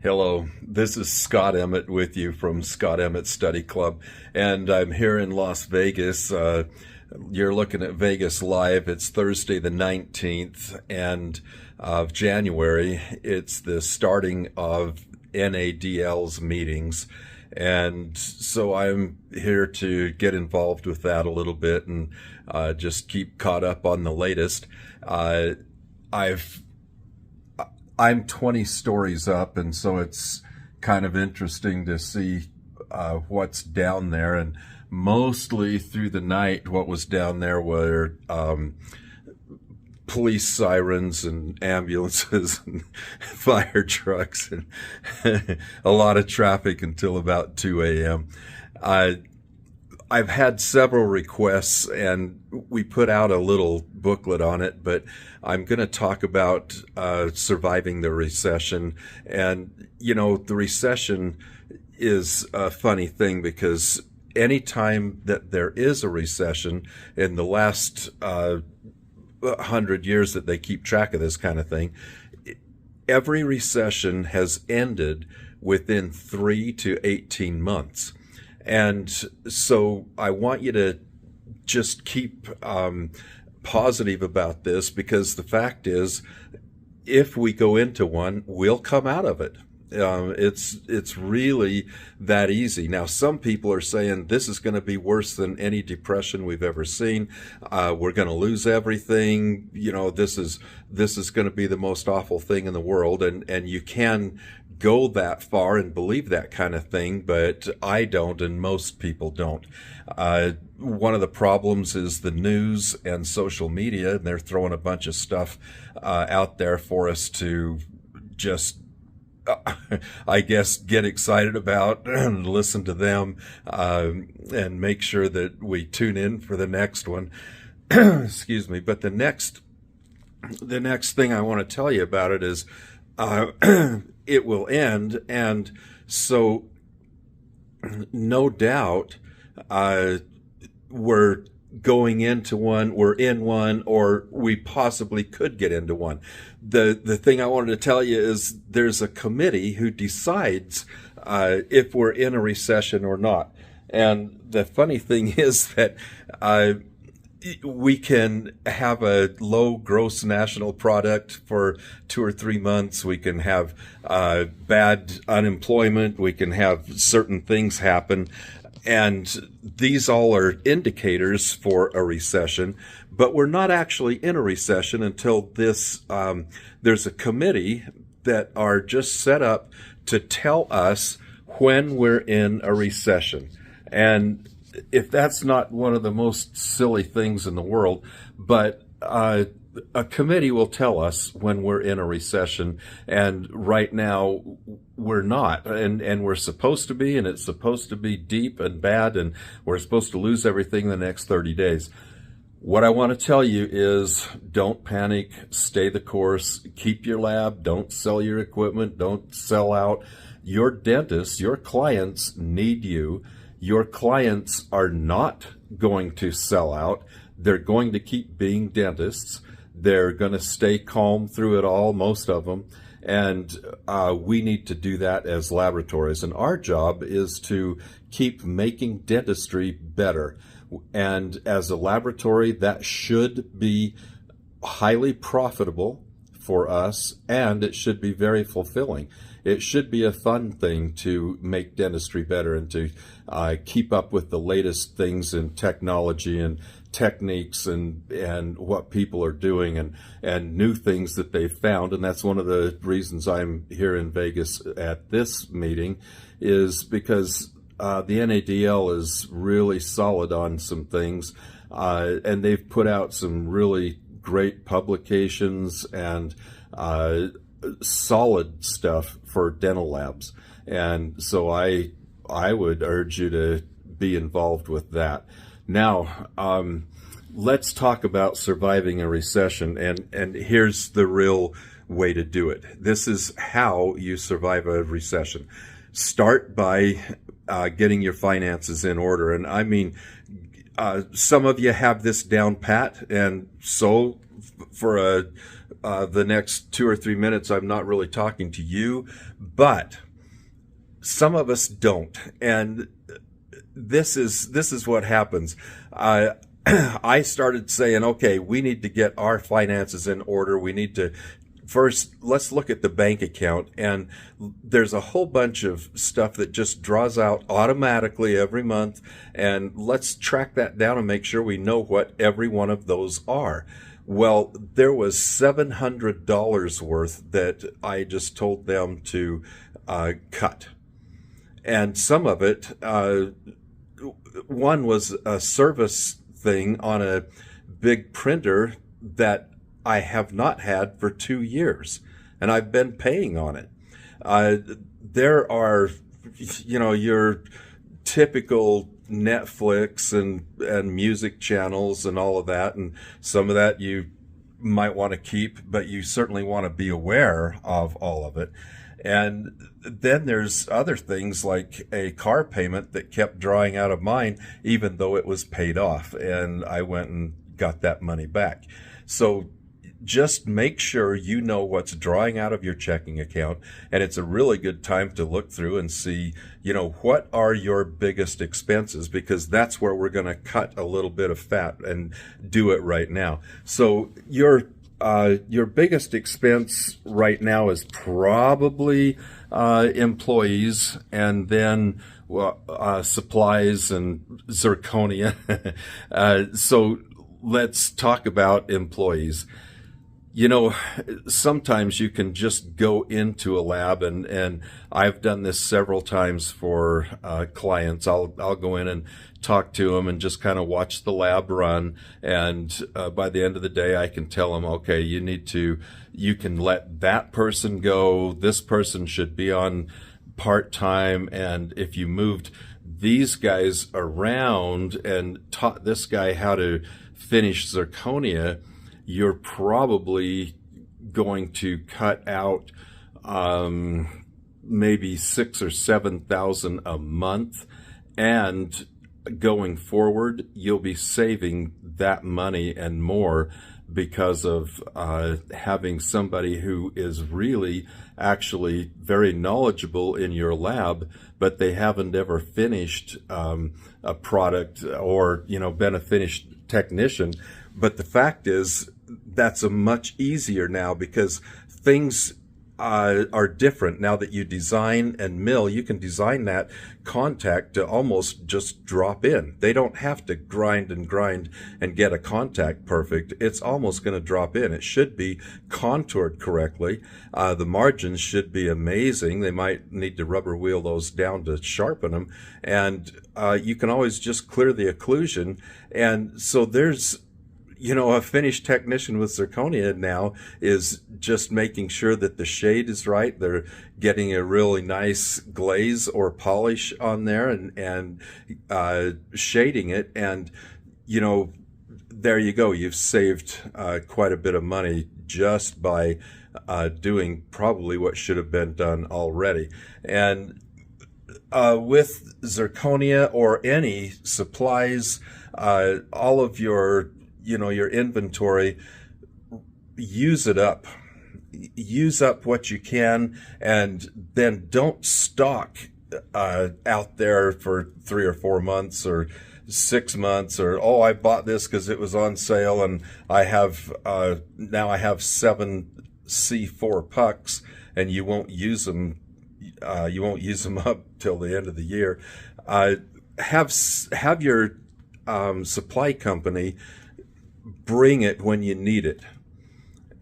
Hello, this is Scott Emmett with you from Scott Emmett Study Club, and I'm here in Las Vegas. You're looking at Vegas Live. It's Thursday the 19th and of January. It's the starting of NADL's meetings. And so I'm here to get involved with that a little bit and just keep caught up on the latest. I've I'm 20 stories up, and so it's kind of interesting to see what's down there. And mostly through the night, what was down there were police sirens and ambulances and fire trucks and a lot of traffic until about 2 a.m. I've had several requests, and we put out a little booklet on it, but I'm going to talk about surviving the recession. And, you know, the recession is a funny thing because anytime that there is a recession in the last 100 years that they keep track of this kind of thing, every recession has ended within 3 to 18 months. And so I want you to just keep positive about this, because the fact is, if we go into one, we'll come out of it. It's really that easy. Now, some people are saying this is going to be worse than any depression we've ever seen. We're going to lose everything. You know, this is going to be the most awful thing in the world. And you can go that far and believe that kind of thing, but I don't, and most people don't. One of the problems is the news and social media, and they're throwing a bunch of stuff out there for us to just I guess get excited about and listen to them and make sure that we tune in for the next one. Excuse me. But the next thing I want to tell you about it is it will end, and so no doubt we're going into one, we're in one, or we possibly could get into one. The thing I wanted to tell you is there's a committee who decides if we're in a recession or not. And the funny thing is that we can have a low gross national product for 2 or 3 months. We can have bad unemployment. We can have certain things happen. And these all are indicators for a recession, but we're not actually in a recession until this. There's a committee that are just set up to tell us when we're in a recession. And if that's not one of the most silly things in the world, but a committee will tell us when we're in a recession, and right now we're not, and we're supposed to be, and it's supposed to be deep and bad, and we're supposed to lose everything in the next 30 days. What I want to tell you is don't panic, stay the course, keep your lab, don't sell your equipment, don't sell out. Your dentists, your clients need you. Your clients are not going to sell out. They're going to keep being dentists. They're going to stay calm through it all, most of them. And we need to do that as laboratories. And our job is to keep making dentistry better. And as a laboratory, that should be highly profitable for us, and it should be very fulfilling. It should be a fun thing to make dentistry better and to keep up with the latest things in technology and techniques and what people are doing and new things that they've found. And that's one of the reasons I'm here in Vegas at this meeting, is because the NADL is really solid on some things, and they've put out some really great publications and solid stuff for dental labs. And so I would urge you to be involved with that. Now, let's talk about surviving a recession, and here's the real way to do it. This is how you survive a recession. Start by getting your finances in order. And I mean, some of you have this down pat, and so for the next 2 or 3 minutes, I'm not really talking to you, but some of us don't. And this is what happens. I started saying, okay, we need to get our finances in order. We need to first, let's look at the bank account. And there's a whole bunch of stuff that just draws out automatically every month. And let's track that down and make sure we know what every one of those are. Well, there was $700 worth that I just told them to cut. And some of it, one was a service thing on a big printer that I have not had for 2 years, and I've been paying on it. There are, your typical Netflix and music channels and all of that, and some of that you might want to keep, but you certainly want to be aware of all of it. And then there's other things like a car payment that kept drawing out of mine, even though it was paid off, and I went and got that money back. So just make sure you know what's drawing out of your checking account, and it's a really good time to look through and see, what are your biggest expenses, because that's where we're going to cut a little bit of fat and do it right now. So your biggest expense right now is probably employees, and then supplies and zirconia. So let's talk about employees. Sometimes you can just go into a lab, and I've done this several times for clients. I'll go in and talk to them and just kind of watch the lab run. And by the end of the day, I can tell them, okay, you can let that person go. This person should be on part-time. And if you moved these guys around and taught this guy how to finish zirconia, you're probably going to cut out maybe 6,000 or 7,000 a month, and going forward, you'll be saving that money and more because of having somebody who is really actually very knowledgeable in your lab, but they haven't ever finished a product or been a finished technician. But the fact is, that's a much easier now because things are different now that you design and mill. You can design that contact to almost just drop in. They don't have to grind and get a contact perfect. It's almost going to drop in. It should be contoured correctly. The margins should be amazing. They might need to rubber wheel those down to sharpen them. And you can always just clear the occlusion. And so there's a finished technician with zirconia now is just making sure that the shade is right. They're getting a really nice glaze or polish on there and shading it. And, there you go. You've saved quite a bit of money just by doing probably what should have been done already. And with zirconia or any supplies, all of your inventory, use it up. Use up what you can, and then don't stock out there for 3 or 4 months or 6 months, or, I bought this because it was on sale and I have, now I have 7 C4 pucks, and you won't use them up till the end of the year. Have your supply company bring it when you need it,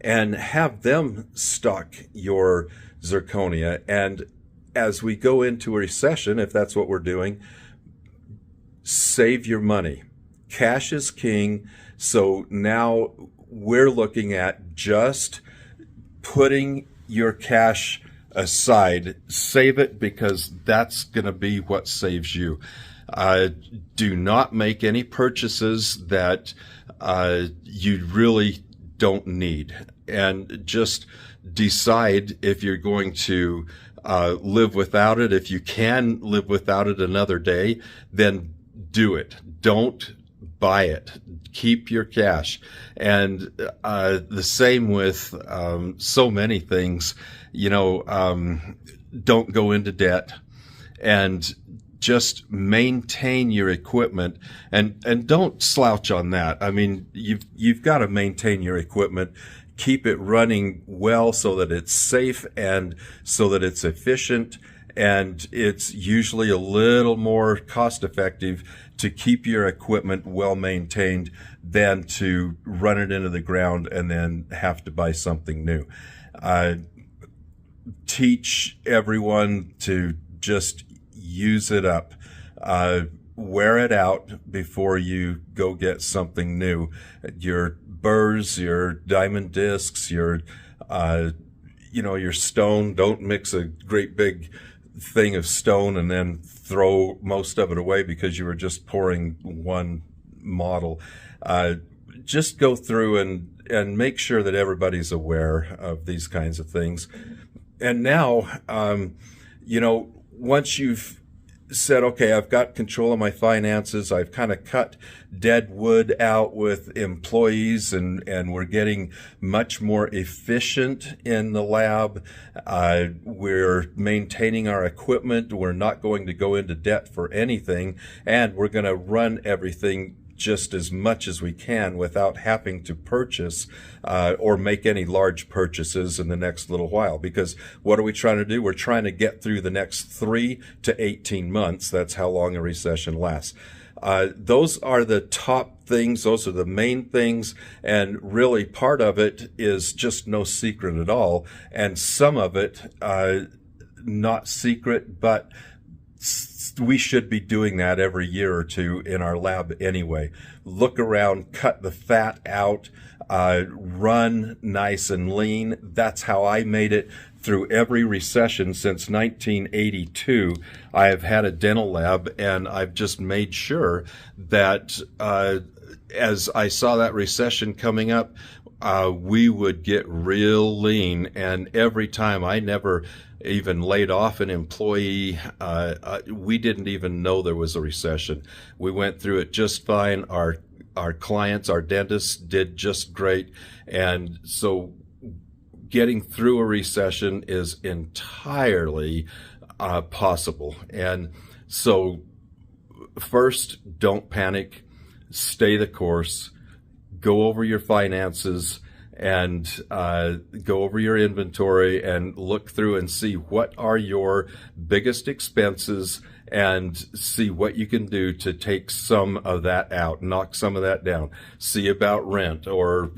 and have them stock your zirconia. And as we go into a recession, if that's what we're doing, save your money. Cash is king. So now we're looking at just putting your cash aside. Save it, because that's going to be what saves you. Do not make any purchases that you really don't need, and just decide if you're going to live without it. If you can live without it another day, then do it. Don't buy it. Keep your cash. And the same with so many things. Don't go into debt, and just maintain your equipment, and don't slouch on that. I mean, you've got to maintain your equipment, keep it running well so that it's safe and so that it's efficient. And it's usually a little more cost effective to keep your equipment well maintained than to run it into the ground and then have to buy something new. Teach everyone to just use it up. Wear it out before you go get something new. Your burrs, your diamond discs, your stone. Don't mix a great big thing of stone and then throw most of it away because you were just pouring one model. Just go through and make sure that everybody's aware of these kinds of things. And now, once you've said, okay, I've got control of my finances, I've kind of cut dead wood out with employees, and we're getting much more efficient in the lab. We're maintaining our equipment. We're not going to go into debt for anything, and we're going to run everything just as much as we can without having to purchase or make any large purchases in the next little while. Because what are we trying to do? We're trying to get through the next 3 to 18 months. That's how long a recession lasts. Those are the top things. Those are the main things. And really part of it is just no secret at all. And some of it, not secret, but we should be doing that every year or two in our lab anyway. Look around, cut the fat out, run nice and lean. That's how I made it through every recession since 1982. I have had a dental lab, and I've just made sure that as I saw that recession coming up, we would get real lean. And every time, I never even laid off an employee. We didn't even know there was a recession. We went through it just fine. Our clients, our dentists did just great. And so getting through a recession is entirely possible. And so first, don't panic, stay the course, go over your finances, and go over your inventory and look through and see what are your biggest expenses and see what you can do to take some of that out, knock some of that down. See about rent or,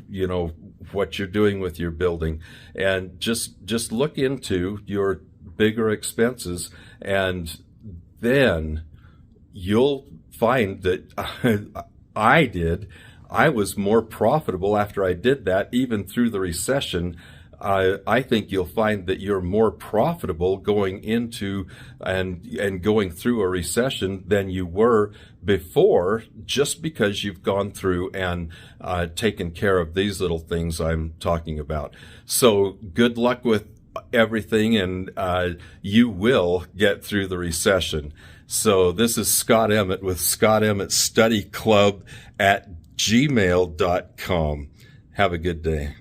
what you're doing with your building, and just look into your bigger expenses, and then you'll find that I was more profitable after I did that, even through the recession. I think you'll find that you're more profitable going into and going through a recession than you were before, just because you've gone through and taken care of these little things I'm talking about. So good luck with everything, and you will get through the recession. So this is Scott Emmett with Scott Emmett Study Club at gmail.com. Have a good day.